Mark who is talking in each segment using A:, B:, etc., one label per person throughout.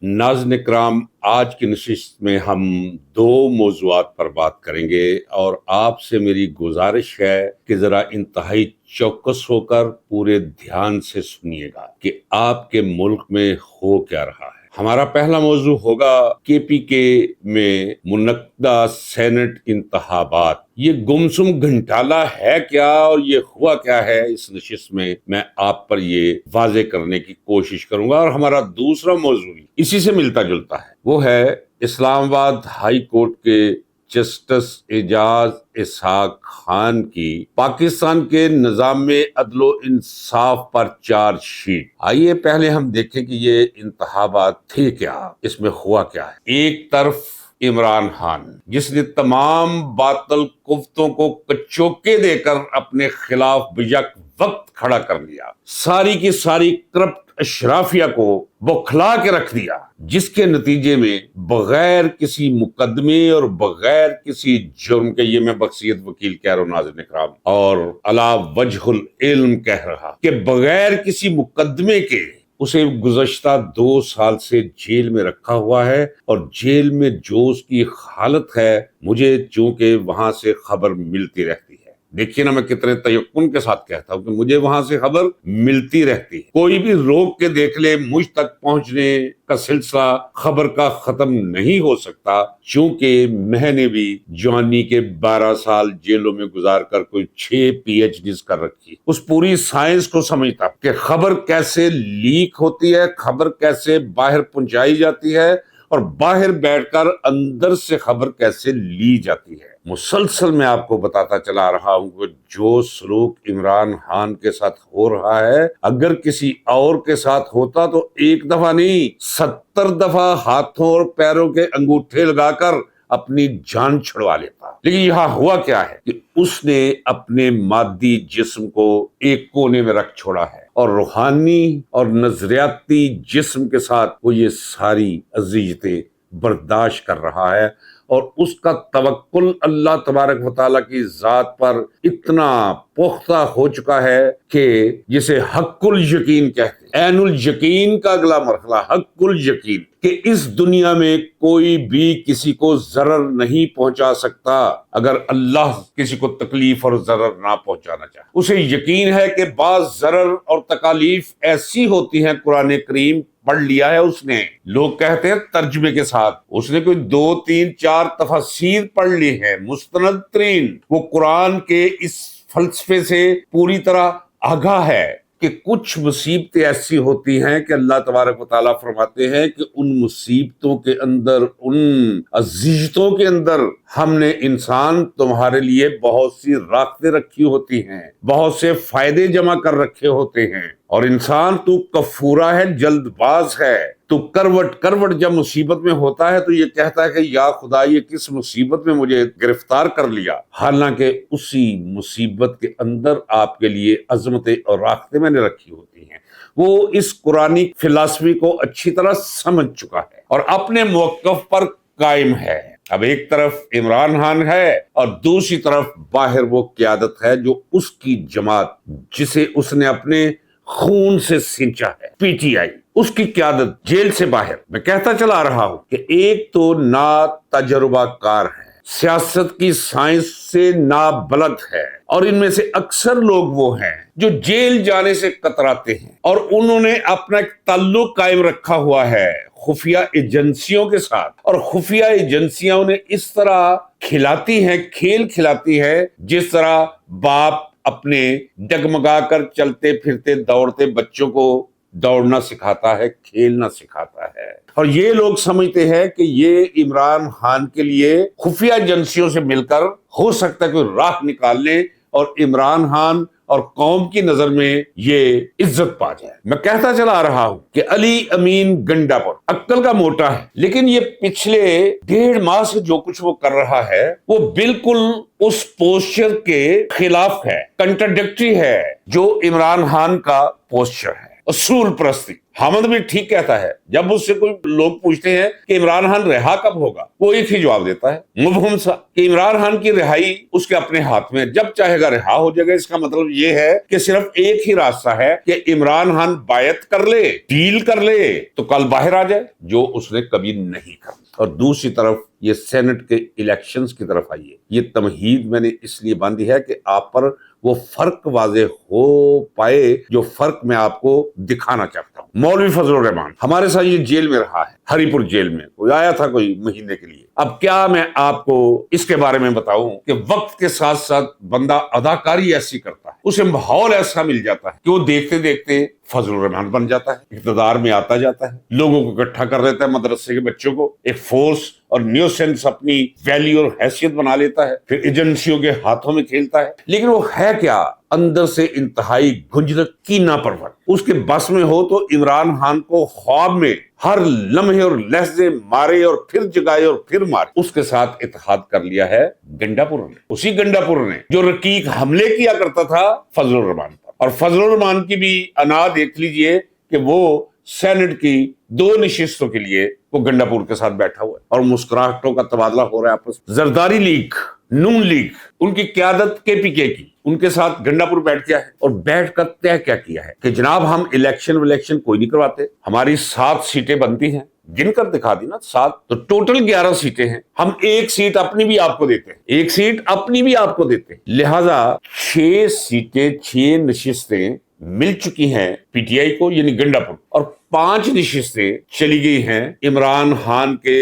A: ناظرین اکرام، آج کی نشست میں ہم دو موضوعات پر بات کریں گے اور آپ سے میری گزارش ہے کہ ذرا انتہائی چوکس ہو کر پورے دھیان سے سنیے گا کہ آپ کے ملک میں ہو کیا رہا ہے۔ ہمارا پہلا موضوع ہوگا کے پی کے میں منعقدہ سینٹ انتخابات۔ یہ گمسم گھنٹالہ ہے کیا اور یہ ہوا کیا ہے؟ اس نشست میں آپ پر یہ واضح کرنے کی کوشش کروں گا۔ اور ہمارا دوسرا موضوع اسی سے ملتا جلتا ہے، وہ ہے اسلام آباد ہائی کورٹ کے جسٹس اعجاز اسحاق خان کی پاکستان کے نظام عدل و انصاف پر چارج شیٹ۔ آئیے پہلے ہم دیکھیں کہ یہ انتخابات تھے کیا، اس میں ہوا کیا ہے۔ ایک طرف عمران خان، جس نے تمام باطل قوتوں کو کچوکے دے کر اپنے خلاف بیک وقت کھڑا کر لیا، ساری کی ساری کرپٹ اشرافیہ کو بوکھلا کے رکھ دیا، جس کے نتیجے میں بغیر کسی مقدمے اور بغیر کسی جرم کے، یہ میں بخشیت وکیل کہہ رہا ہوں ناظرین اکرام، اور علی وجہ العلم کہہ رہا کہ بغیر کسی مقدمے کے اسے گزشتہ 2 سال سے جیل میں رکھا ہوا ہے، اور جیل میں جو اس کی حالت ہے، مجھے چونکہ وہاں سے خبر ملتی رہتی ہے، دیکھیے نا میں کتنے تیقن کے ساتھ کہتا ہوں کہ مجھے وہاں سے خبر ملتی رہتی ہے، کوئی بھی روک کے دیکھ لے، مجھ تک پہنچنے کا سلسلہ خبر کا ختم نہیں ہو سکتا، چونکہ میں نے بھی جوانی کے 12 سال جیلوں میں گزار کر کوئی 6 پی ایچ ڈیز کر رکھی، اس پوری سائنس کو سمجھتا کہ خبر کیسے لیک ہوتی ہے، خبر کیسے باہر پہنچائی جاتی ہے، اور باہر بیٹھ کر اندر سے خبر کیسے لی جاتی ہے۔ مسلسل میں آپ کو بتاتا چلا رہا ہوں کہ جو سلوک عمران خان کے ساتھ ہو رہا ہے، اگر کسی اور کے ساتھ ہوتا تو 1 دفعہ نہیں 70 دفعہ ہاتھوں اور پیروں کے انگوٹھے لگا کر اپنی جان چھڑوا لیتا۔ لیکن یہاں ہوا کیا ہے کہ اس نے اپنے مادی جسم کو ایک کونے میں رکھ چھوڑا ہے، اور روحانی اور نظریاتی جسم کے ساتھ وہ یہ ساری اذیتیں برداشت کر رہا ہے، اور اس کا توکل اللہ تبارک و تعالیٰ کی ذات پر اتنا پختہ ہو چکا ہے کہ جسے حق الیقین کہتے ہیں، عین الیقین کا اگلا مرحلہ حق الیقین، کہ اس دنیا میں کوئی بھی کسی کو ضرر نہیں پہنچا سکتا اگر اللہ کسی کو تکلیف اور ضرر نہ پہنچانا چاہے۔ اسے یقین ہے کہ بعض ضرر اور تکالیف ایسی ہوتی ہیں، قرآن کریم پڑھ لیا ہے اس نے، لوگ کہتے ہیں ترجمے کے ساتھ، اس نے کوئی 2 3 4 تفاسیر پڑھ لی ہے مستند ترین، وہ قرآن کے اس فلسفے سے پوری طرح آگاہ ہے کہ کچھ مصیبتیں ایسی ہوتی ہیں کہ اللہ تبارک و تعالیٰ فرماتے ہیں کہ ان مصیبتوں کے اندر، ان اذیتوں کے اندر ہم نے انسان تمہارے لیے بہت سی راحتیں رکھی ہوتی ہیں، بہت سے فائدے جمع کر رکھے ہوتے ہیں، اور انسان تو کفورہ ہے، جلد باز ہے، تو کروٹ جب مصیبت میں ہوتا ہے تو یہ کہتا ہے کہ یا خدا یہ کس مصیبت میں مجھے گرفتار کر لیا، حالانکہ اسی مصیبت کے اندر آپ کے لیے عظمتیں اور راحتیں میں نے رکھی ہوتی ہیں۔ وہ اس قرآنی فلسفی کو اچھی طرح سمجھ چکا ہے اور اپنے موقف پر قائم ہے۔ اب ایک طرف عمران خان ہے اور دوسری طرف باہر وہ قیادت ہے جو اس کی جماعت، جسے اس نے اپنے خون سے سینچا ہے، پی ٹی آئی، اس کی قیادت جیل سے باہر۔ میں کہتا چلا رہا ہوں کہ ایک تو نا تجربہ کار ہے، سیاست کی سائنس سے نابلد ہے، اور ان میں سے اکثر لوگ وہ ہیں جو جیل جانے سے کتراتے ہیں، اور انہوں نے اپنا ایک تعلق قائم رکھا ہوا ہے خفیہ ایجنسیوں کے ساتھ، اور خفیہ ایجنسیاں انہیں اس طرح کھلاتی ہیں، کھیل کھلاتی ہے جس طرح باپ اپنے ڈگمگا کر چلتے پھرتے دوڑتے بچوں کو دوڑنا سکھاتا ہے، کھیلنا سکھاتا ہے۔ اور یہ لوگ سمجھتے ہیں کہ یہ عمران خان کے لیے خفیہ ایجنسیوں سے مل کر ہو سکتا ہے کوئی راہ نکال لے اور عمران خان اور قوم کی نظر میں یہ عزت پا جائے۔ میں کہتا چلا رہا ہوں کہ علی امین گنڈاپور عقل کا موٹا ہے، لیکن یہ پچھلے 1.5 ماہ سے جو کچھ وہ کر رہا ہے وہ بالکل اس پوسچر کے خلاف ہے، کنٹراڈکٹری ہے جو عمران خان کا پوسچر ہے۔ اصول پرستی. حامد بھی ٹھیک کہتا ہے. جب اس سے کوئی لوگ پوچھتے ہیں کہ عمران خان رہا کب ہوگا, وہ ایک ہی جواب دیتا ہے مبہم سا کہ عمران خان کی رہائی اس کے اپنے ہاتھ میں, جب چاہے گا رہا ہو جائے گا. اس کا مطلب یہ ہے کہ صرف ایک ہی راستہ ہے کہ عمران خان بیعت کر لے, ڈیل کر لے تو کل باہر آ جائے, جو اس نے کبھی نہیں کرنا. اور دوسری طرف یہ سینٹ کے الیکشنز کی طرف آئیے. یہ تمہید میں نے اس لیے باندھی ہے کہ آپ پر وہ فرق واضح ہو پائے جو فرق میں آپ کو دکھانا چاہتا ہوں. مولوی فضل الرحمان ہمارے ساتھ یہ جیل میں رہا ہے, ہری پور جیل میں کوئی آیا تھا کوئی مہینے کے لیے. اب کیا میں آپ کو اس کے بارے میں بتاؤں کہ وقت کے ساتھ ساتھ بندہ اداکاری ایسی کرتا ہے, اسے ماحول ایسا مل جاتا ہے کہ وہ دیکھتے دیکھتے فضل الرحمان بن جاتا ہے, اقتدار میں آتا جاتا ہے, لوگوں کو اکٹھا کر دیتا ہے, مدرسے کے بچوں کو ایک فورس اور نیو سینس اپنی ویلیو اور حیثیت بنا لیتا ہے, پھر ایجنسیوں کے ہاتھوں میں کھیلتا ہے. لیکن وہ ہے کیا, اندر سے انتہائی گنجلک کینہ پرور. اس کے بس میں ہو تو عمران خان کو خواب میں ہر لمحے اور لحظے مارے اور پھر جگائے اور پھر مارے. اس کے ساتھ اتحاد کر لیا ہے گنڈاپور نے, اسی گنڈاپور نے جو رقیق حملے کیا کرتا تھا فضل الرحمان پر. اور فضل الرحمان کی بھی انا دیکھ لیجئے کہ وہ سینٹ کی 2 نشستوں کے لیے وہ گنڈاپور کے ساتھ بیٹھا ہوا ہے اور مسکراہٹوں کا تبادلہ ہو رہا ہے آپس. زرداری لیگ, نون لیگ, ان کی قیادت کے پی کے کی, ان کے ساتھ گنڈاپور بیٹھ گیا ہے اور بیٹھ کر طے کیا کیا ہے کہ جناب ہم الیکشن کوئی نہیں کرواتے, ہماری 7 سیٹیں بنتی ہیں, گن کر دکھا دی نا 7, تو ٹوٹل 11 سیٹیں ہیں, ہم 1 سیٹ اپنی بھی آپ کو دیتے ہیں, 1 سیٹ اپنی بھی آپ کو دیتے ہیں. لہذا 6 سیٹیں 6 نشستیں مل چکی ہیں پی ٹی آئی کو یعنی گنڈاپور, اور 5 نشستیں چلی گئی ہیں عمران خان کے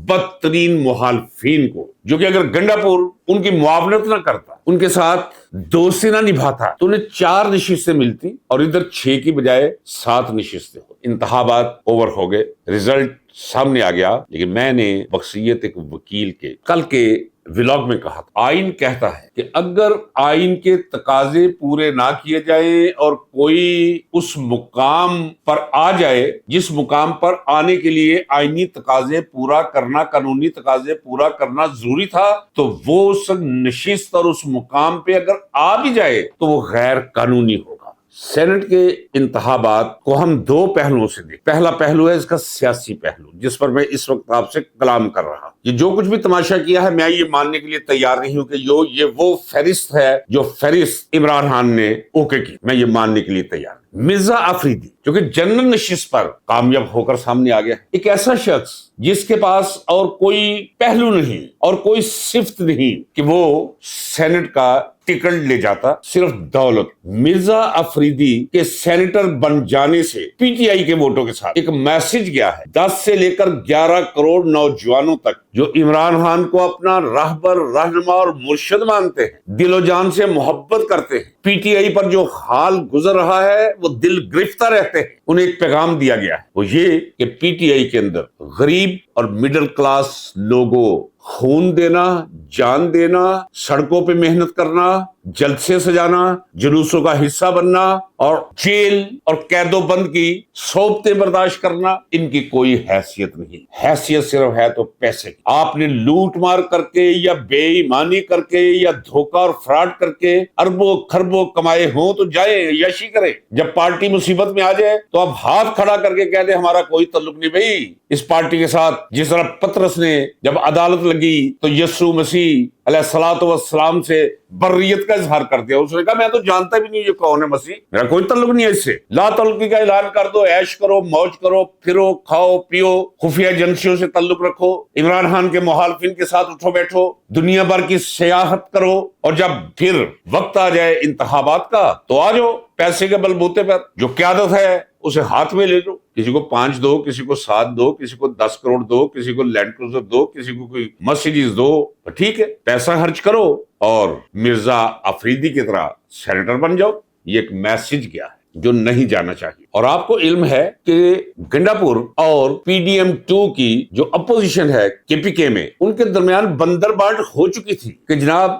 A: بدترین مخالفین کو, جو کہ اگر گنڈاپور ان کی معاونت نہ کرتا, ان کے ساتھ دوستی نہ نبھاتا تو انہیں 4 نشستیں ملتی اور ادھر 6 کی بجائے 7 نشستیں ہو. انتخابات اوور ہو گئے, رزلٹ سامنے آ گیا. لیکن میں نے بخشیت ایک وکیل کے کل کے ولاگ میں کہا تھا, آئین کہتا ہے کہ اگر آئین کے تقاضے پورے نہ کیے جائیں اور کوئی اس مقام پر آ جائے جس مقام پر آنے کے لیے آئینی تقاضے پورا کرنا, قانونی تقاضے پورا کرنا ضروری تھا, تو وہ اس نشست اور اس مقام پہ اگر آ بھی جائے تو وہ غیر قانونی ہوگا. سینٹ کے انتخابات کو ہم 2 پہلوؤں سے دیکھ. پہلا پہلو ہے اس کا سیاسی پہلو, جس پر میں اس وقت آپ سے کلام کر رہا. یہ جو کچھ بھی تماشا کیا ہے, میں یہ ماننے کے لیے تیار نہیں ہوں کہ یہ وہ فہرست ہے جو فہرست عمران خان نے اوکے کی. میں یہ ماننے کے لیے تیار. مرزا آفریدی جو کہ جنرل نشست پر کامیاب ہو کر سامنے آ گیا, ایک ایسا شخص جس کے پاس اور کوئی پہلو نہیں اور کوئی صفت نہیں کہ وہ سینٹ کا ٹکٹ لے جاتا, صرف دولت. مرزا آفریدی کے سینیٹر بن جانے سے پی ٹی آئی کے ووٹوں کے ساتھ ایک میسج گیا ہے 10 سے لے کر 11 کروڑ نوجوانوں تک جو عمران خان کو اپنا راہبر, رہنما اور مرشد مانتے ہیں, دل و جان سے محبت کرتے ہیں. پی ٹی آئی پر جو حال گزر رہا ہے وہ دل گرفتہ رہتے ہیں. انہیں ایک پیغام دیا گیا ہے, وہ یہ کہ پی ٹی آئی کے اندر غریب اور مڈل کلاس لوگوں خون دینا, جان دینا, سڑکوں پہ محنت کرنا, جلسے سجانا, جلوسوں کا حصہ بننا اور جیل اور قید و بند کی صحبتیں برداشت کرنا, ان کی کوئی حیثیت نہیں. حیثیت صرف ہے تو پیسے کی. آپ نے لوٹ مار کر کے یا بے ایمانی کر کے یا دھوکہ اور فراڈ کر کے اربوں خربوں کمائے ہوں تو جائیں یشی کریں. جب پارٹی مصیبت میں آ جائے تو آپ ہاتھ کھڑا کر کے کہہ دیں ہمارا کوئی تعلق نہیں بھائی اس پارٹی کے ساتھ. جس طرح پطرس نے جب عدالت لگی تو یسوع مسیح علیہ الصلوۃ والسلام سے بریت کا اظہار کر دیا. اس نے کہا میں تو جانتا بھی نہیں یہ کون ہے مسیح, میرا کوئی تعلق نہیں ہے اس سے. لا تعلقی کا اعلان کر دو, عیش کرو, موج کرو, پھرو, کھاؤ پیو, خفیہ ایجنسیوں سے تعلق رکھو, عمران خان کے مخالفین کے ساتھ اٹھو بیٹھو, دنیا بھر کی سیاحت کرو, اور جب پھر وقت آ جائے انتخابات کا تو آ جاؤ پیسے کے بلبوتے پر. جو قیادت ہے اسے ہاتھ میں لے لو, کسی کو 5 دو, کسی کو 7 دو, کسی کو 10 کروڑ دو, کسی کو لینڈ کروزر دو, کسی کو کوئی مرسیڈیز دو, ٹھیک ہے پیسہ خرچ کرو اور مرزا آفریدی کی طرح سینیٹر بن جاؤ. یہ ایک میسج گیا ہے جو نہیں جانا چاہیے. اور آپ کو علم ہے کہ گنڈاپور اور پی ڈی ایم 2 کی جو اپوزیشن ہے کے پی کے میں, ان کے درمیان بندر بانٹ ہو چکی تھی کہ جناب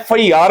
A: FIR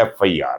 A: FIR,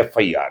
A: FIR,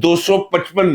A: 255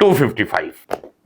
A: 255।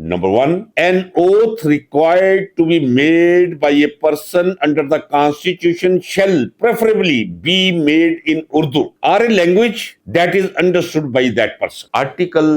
A: Number 1, an oath required to be made by a person under the Constitution shall preferably be made in Urdu or a language that is understood by that person. Article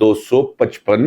A: 255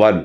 A: 1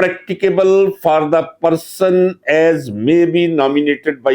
A: practicable for the person as may be nominated by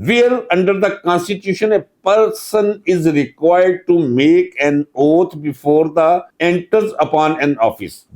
A: Where under the constitution a person is required to make an oath before the enters upon an office.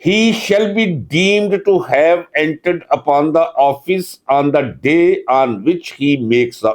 A: he shall be deemed to have entered upon the office on the day on which he makes the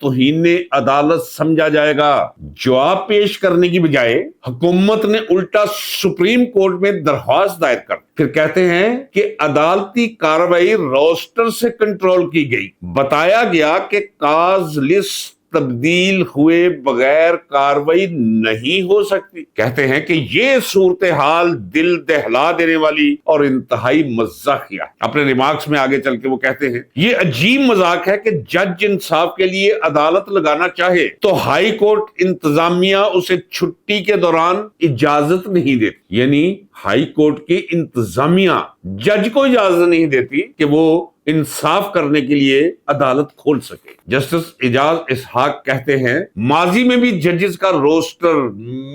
A: توہین عدالت سمجھا جائے گا۔ جواب پیش کرنے کی بجائے حکومت نے الٹا سپریم کورٹ میں درخواست دائر کر پھر کہتے ہیں کہ عدالتی کارروائی روسٹر سے کنٹرول کی گئی۔ بتایا گیا کہ کاز لسٹ تبدیل ہوئے بغیر کاروائی نہیں ہو سکتی۔ کہتے ہیں کہ یہ صورتحال دل دہلا دینے والی اور انتہائی مزاحیہ۔ اپنے ریمارکس میں آگے چل کے وہ کہتے ہیں یہ عجیب مذاق ہے کہ جج انصاف کے لیے عدالت لگانا چاہے تو ہائی کورٹ انتظامیہ اسے چھٹی کے دوران اجازت نہیں دیتی، یعنی ہائی کورٹ کی انتظامیہ جج کو اجازت نہیں دیتی کہ وہ انصاف کرنے کے لیے عدالت کھول سکے۔ جسٹس اعجاز اسحاق کہتے ہیں ماضی میں بھی ججز کا روسٹر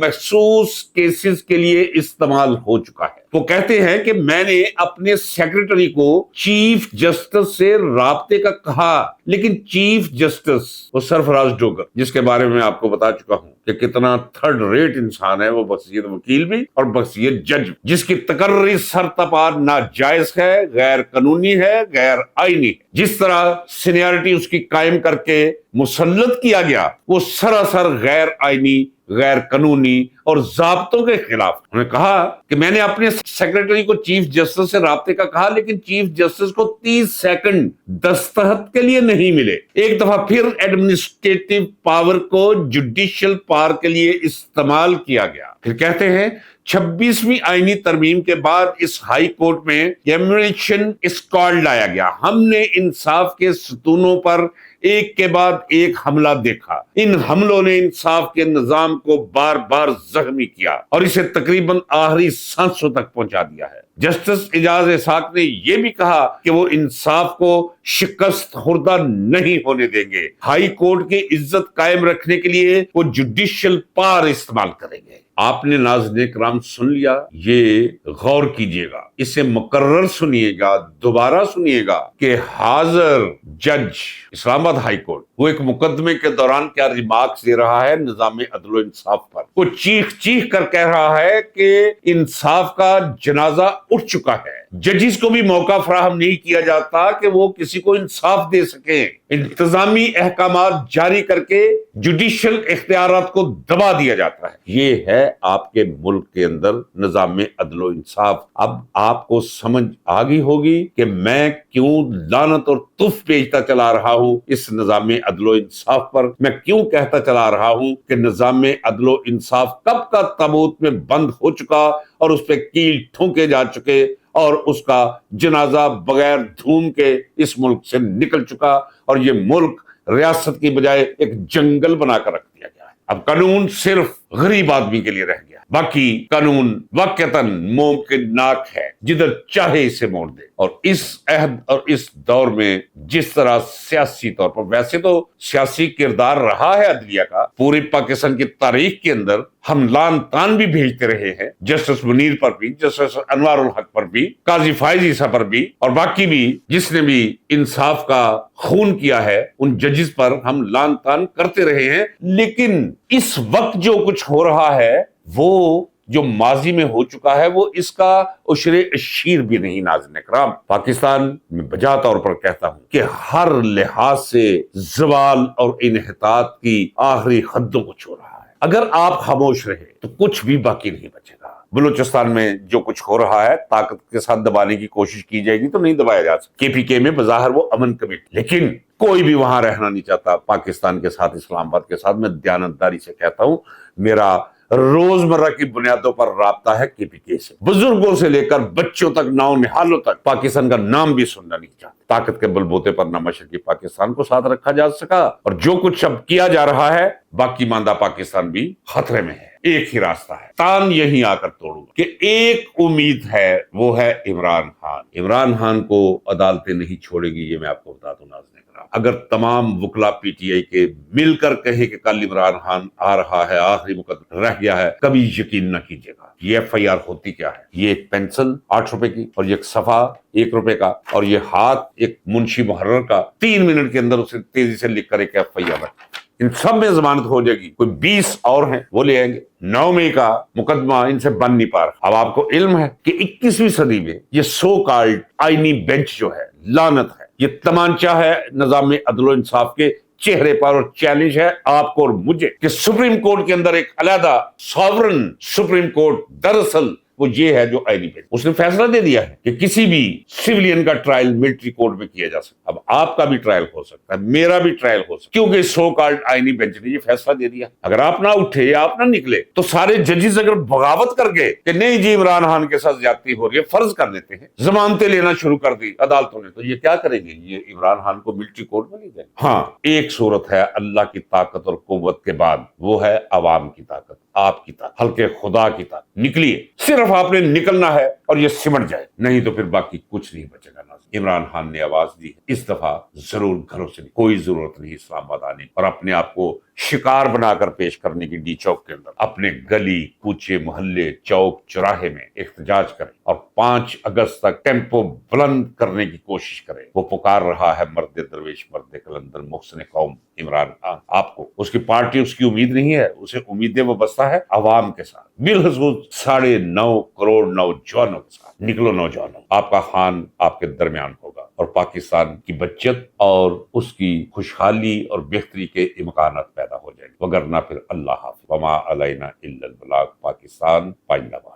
A: مخصوص کیسز کے لیے استعمال ہو چکا ہے۔ وہ کہتے ہیں کہ میں نے اپنے سیکریٹری کو چیف جسٹس سے رابطے کا کہا، لیکن چیف جسٹس وہ سرفراز ڈوگر، جس کے بارے میں آپ کو بتا چکا ہوں کہ کتنا تھرڈ ریٹ انسان ہے، وہ بحیثیت وکیل بھی اور بحیثیت جج، جس کی تقرری سرتپا ناجائز ہے، غیر قانونی ہے، غیر آئینی ہے۔ جس طرح سینیارٹی اس کی قائم کر کے مسلط کیا گیا، وہ سراسر غیر آئینی، غیر قانونی اور ضابطوں کے خلاف۔ انہوں نے کہا کہ میں نے اپنے سیکریٹری کو چیف جسٹس سے رابطے کا کہا، لیکن چیف جسٹس کو 30 سیکنڈ دستخط کے لیے نہیں ملے۔ ایک دفعہ پھر ایڈمنسٹریٹو پاور کو جوڈیشل پاور کے لیے استعمال کیا گیا۔ پھر کہتے ہیں 26ویں آئینی ترمیم کے بعد اس ہائی کورٹ میں ایمریشن اسکواڈ لایا گیا۔ ہم نے انصاف کے ستونوں پر ایک کے بعد ایک حملہ دیکھا۔ ان حملوں نے انصاف کے نظام کو بار بار زخمی کیا اور اسے تقریباً آخری سانسوں تک پہنچا دیا ہے۔ جسٹس اعجاز اسحاق نے یہ بھی کہا کہ وہ انصاف کو شکست خوردہ نہیں ہونے دیں گے۔ ہائی کورٹ کی عزت قائم رکھنے کے لیے وہ جوڈیشل پاور استعمال کریں گے۔ آپ نے ناظرین کرام سن لیا، یہ غور کیجئے گا، اسے مکرر سنیے گا، دوبارہ سنیے گا کہ حاضر جج اسلام آباد ہائی کورٹ وہ ایک مقدمے کے دوران کیا ریمارکس دے رہا ہے نظام عدل و انصاف پر۔ وہ چیخ چیخ کر کہہ رہا ہے کہ انصاف کا جنازہ اٹھ چکا ہے، ججز کو بھی موقع فراہم نہیں کیا جاتا کہ وہ کسی کو انصاف دے سکیں، انتظامی احکامات جاری کر کے جوڈیشل اختیارات کو دبا دیا جاتا ہے۔ یہ ہے آپ کے ملک کے اندر نظام عدل و انصاف۔ اب آپ کو سمجھ آگئی ہوگی کہ میں کیوں لعنت اور تف بیچتا چلا رہا ہوں اس نظام عدل و انصاف پر، میں کیوں کہتا چلا رہا ہوں کہ نظام عدل و انصاف کب کا تابوت میں بند ہو چکا اور اس پہ کیل ٹھونکے جا چکے اور اس کا جنازہ بغیر دھوم کے اس ملک سے نکل چکا، اور یہ ملک ریاست کی بجائے ایک جنگل بنا کر رکھ دیا گیا ہے۔ اب قانون صرف غریب آدمی کے لیے رہ گیا، باقی قانون واقعتاً ممکنات ہے، جدھر چاہے اسے موڑ دے۔ اور اس عہد اور اس دور میں جس طرح سیاسی طور پر، ویسے تو سیاسی کردار رہا ہے عدلیہ کا پوری پاکستان کی تاریخ کے اندر، ہم لان تان بھی بھیجتے رہے ہیں، جسٹس منیر پر بھی، جسٹس انوار الحق پر بھی، قاضی فائز عیسیٰ پر بھی، اور باقی بھی جس نے بھی انصاف کا خون کیا ہے ان ججز پر ہم لان تان کرتے رہے ہیں۔ لیکن اس وقت جو کچھ ہو رہا ہے وہ جو ماضی میں ہو چکا ہے وہ اس کا عشر اشیر بھی نہیں۔ ناظرین کرام، پاکستان میں بجا طور پر کہتا ہوں کہ ہر لحاظ سے زوال اور انحطاط کی آخری حدوں کو چھو رہا ہے۔ اگر آپ خاموش رہے تو کچھ بھی باقی نہیں بچے گا۔ بلوچستان میں جو کچھ ہو رہا ہے طاقت کے ساتھ دبانے کی کوشش کی جائے گی تو نہیں دبایا جا سکتا۔ KPK میں بظاہر وہ امن کمیٹی، لیکن کوئی بھی وہاں رہنا نہیں چاہتا پاکستان کے ساتھ، اسلام آباد کے ساتھ۔ میں دیانتداری سے کہتا ہوں، میرا روزمرہ کی بنیادوں پر رابطہ ہے KPK سے، بزرگوں سے لے کر بچوں تک، نونہالوں تک پاکستان کا نام بھی سننا نہیں چاہتے۔ طاقت کے بل بوتے پر نہ مشرقی پاکستان کو ساتھ رکھا جا سکا، اور جو کچھ اب کیا جا رہا ہے باقی ماندہ پاکستان بھی خطرے میں ہے۔ ایک ہی راستہ ہے، تان یہیں آ کر توڑوں کہ ایک امید ہے، وہ ہے عمران خان۔ عمران خان کو عدالتیں نہیں چھوڑے گی، یہ میں آپ کو بتا دوں ناظرین۔ اگر تمام وکلا PTI کے مل کر کہے کہ کل عمران خان آ رہا ہے، آخری مقدمہ رہ گیا ہے، کبھی یقین نہ کیجیے گا۔ یہ FIR ہوتی کیا ہے؟ یہ ایک پینسل 8 روپے کی، اور یہ ایک صفحہ 1 روپے کا، اور یہ ہاتھ ایک منشی محرر کا 3 منٹ کے اندر اسے تیزی سے لکھ کر ایک FIR ہے۔ ان سب میں ضمانت ہو جائے گی۔ کوئی 20 اور ہیں وہ لے آئیں گے۔ 9 مئی کا مقدمہ ان سے بن نہیں پا رہا۔ اب آپ کو علم ہے کہ 21ویں صدی میں یہ سو کالڈ آئینی بینچ جو ہے، لعنت ہے، یہ تمانچہ ہے نظام عدل و انصاف کے چہرے پر، اور چیلنج ہے آپ کو اور مجھے کہ سپریم کورٹ کے اندر ایک علیحدہ ساورن سپریم کورٹ دراصل وہ یہ ہے جو آئینی بینچ، اس نے فیصلہ دے دیا ہے کہ کسی بھی سویلین کا ٹرائل ملٹری کورٹ میں کیا جا سکتا۔ اب آپ کا بھی ٹرائل ہو سکتا ہے، میرا بھی ٹرائل ہو سکتا ہے، کیونکہ سو کالڈ آئینی بینچ نے یہ فیصلہ دے دیا۔ اگر آپ نہ اٹھے یا آپ نہ نکلے تو سارے ججز اگر بغاوت کر گئے کہ نہیں جی عمران خان کے ساتھ زیادتی ہو رہی ہے، فرض کر دیتے ہیں، ضمانتیں لینا شروع کر دی عدالتوں نے، تو یہ کیا کریں گے؟ یہ عمران خان کو ملٹری کورٹ میں لے جائیں۔ ہاں، ایک صورت ہے اللہ کی طاقت اور قوت کے بعد، وہ ہے عوام کی طاقت، آپ کی طاقت، ہلکے خدا کی طاقت۔ نکلیے، صرف آپ نے نکلنا ہے اور یہ سمٹ جائے، نہیں تو پھر باقی کچھ نہیں بچے گا۔ عمران خان نے آواز دی ہے، اس دفعہ ضرور گھروں سے کوئی ضرورت نہیں اسلام آباد آنے اور اپنے آپ کو شکار بنا کر پیش کرنے کی ڈی چوک کے اندر اپنے گلی کوچے محلے چوک چوراہے میں احتجاج کریں اور 5 اگست تک ٹیمپو بلند کرنے کی کوشش کریں۔ وہ پکار رہا ہے مرد درویش مرد کلندر محسن قوم عمران خان، آپ کو اس کی پارٹی اس کی امید نہیں ہے، اسے امیدیں وابستہ ہے عوام کے ساتھ، بالخصوص 9.5 کروڑ نوجوانوں کے ساتھ۔ نکلو نوجوانوں، آپ کا خان آپ کے درمیان ہوگا اور پاکستان کی بچت اور اس کی خوشحالی اور بہتری کے امکانات پیدا ہو جائیں گے، وگرنہ پھر اللہ حافظ، وما علینا الا البلاغ۔ پاکستان پائندہ باد۔